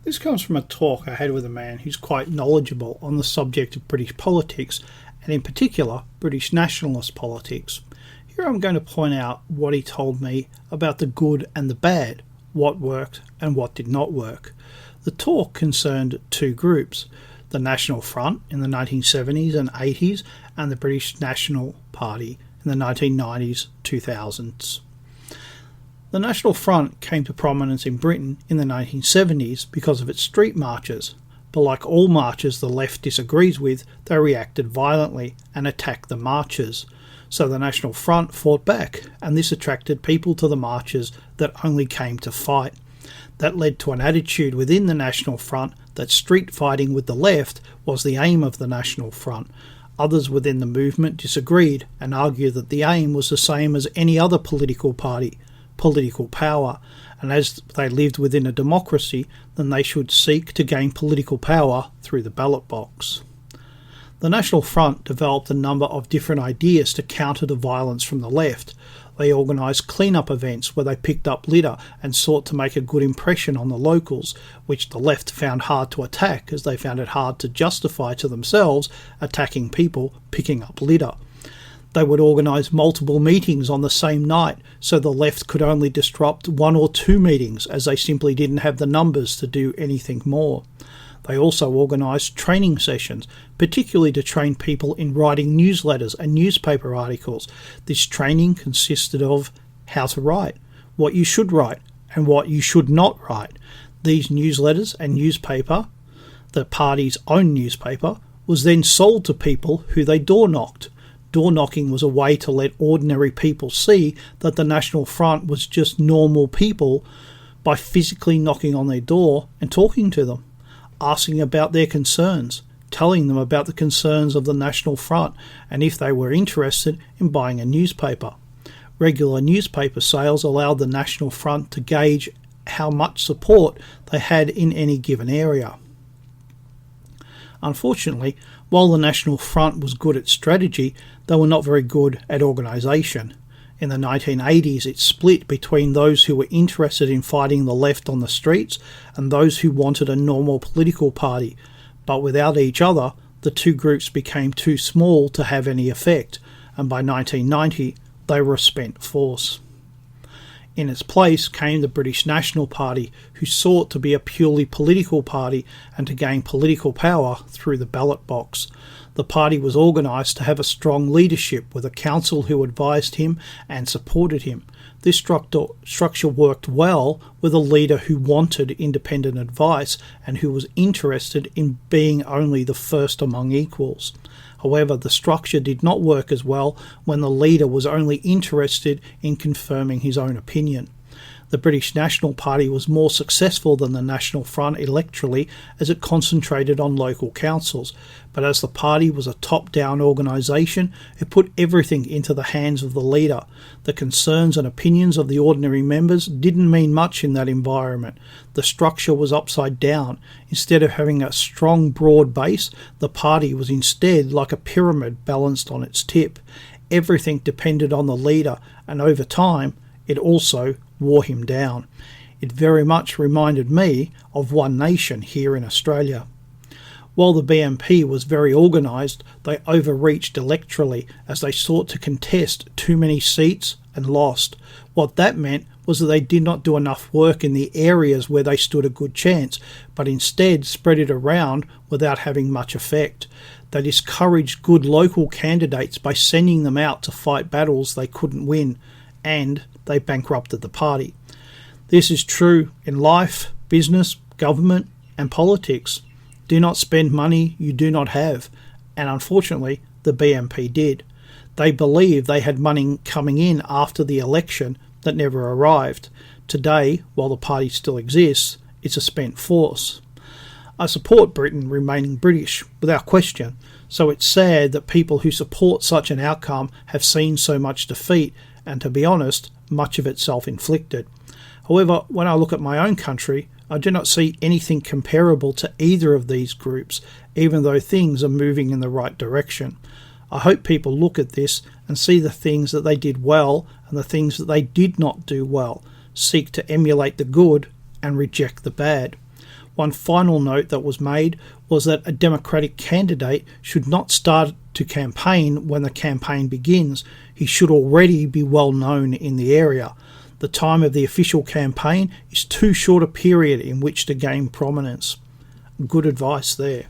This comes from a talk I had with a man who's quite knowledgeable on the subject of British politics, and in particular British nationalist politics. Here I'm going to point out what he told me about the good and the bad, what worked and what did not work. The talk concerned two groups, the National Front in the 1970s and 80s and the British National Party in the 1990s, 2000s. The National Front came to prominence in Britain in the 1970s because of its street marches, but like all marches the left disagrees with, they reacted violently and attacked the marchers. So the National Front fought back, and this attracted people to the marches that only came to fight. That led to an attitude within the National Front that street fighting with the left was the aim of the National Front. Others within the movement disagreed and argued that the aim was the same as any other political party, political power, and as they lived within a democracy, then they should seek to gain political power through the ballot box. The National Front developed a number of different ideas to counter the violence from the left. They organised clean-up events where they picked up litter and sought to make a good impression on the locals, which the left found hard to attack as they found it hard to justify to themselves attacking people picking up litter. They would organise multiple meetings on the same night, so the left could only disrupt one or two meetings as they simply didn't have the numbers to do anything more. They also organised training sessions, particularly to train people in writing newsletters and newspaper articles. This training consisted of how to write, what you should write, and what you should not write. These newsletters and newspaper, the party's own newspaper, was then sold to people who they door-knocked. Door-knocking was a way to let ordinary people see that the National Front was just normal people by physically knocking on their door and talking to them, asking about their concerns, telling them about the concerns of the National Front, and if they were interested in buying a newspaper. Regular newspaper sales allowed the National Front to gauge how much support they had in any given area. Unfortunately, while the National Front was good at strategy, they were not very good at organisation. In the 1980s, it split between those who were interested in fighting the left on the streets and those who wanted a normal political party. But without each other, the two groups became too small to have any effect, and by 1990, they were a spent force. In its place came the British National Party, who sought to be a purely political party and to gain political power through the ballot box. The party was organised to have a strong leadership with a council who advised him and supported him. This structure worked well with a leader who wanted independent advice and who was interested in being only the first among equals. However, the structure did not work as well when the leader was only interested in confirming his own opinion. The British National Party was more successful than the National Front electorally as it concentrated on local councils, but as the party was a top-down organisation, it put everything into the hands of the leader. The concerns and opinions of the ordinary members didn't mean much in that environment. The structure was upside down. Instead of having a strong, broad base, the party was instead like a pyramid balanced on its tip. Everything depended on the leader, and over time, it also wore him down. It very much reminded me of One Nation here in Australia. While the BNP was very organised, they overreached electorally as they sought to contest too many seats and lost. What that meant was that they did not do enough work in the areas where they stood a good chance, but instead spread it around without having much effect. They discouraged good local candidates by sending them out to fight battles they couldn't win, and they bankrupted the party. This is true in life, business, government, and politics. Do not spend money you do not have, and unfortunately, the BNP did. They believed they had money coming in after the election that never arrived. Today, while the party still exists, it's a spent force. I support Britain remaining British, without question, so it's sad that people who support such an outcome have seen so much defeat, and to be honest, much of it self-inflicted. However, when I look at my own country, I do not see anything comparable to either of these groups, even though things are moving in the right direction. I hope people look at this and see the things that they did well and the things that they did not do well, seek to emulate the good and reject the bad. One final note that was made was that a Democratic candidate should not start to campaign when the campaign begins. He should already be well known in the area. The time of the official campaign is too short a period in which to gain prominence. Good advice there.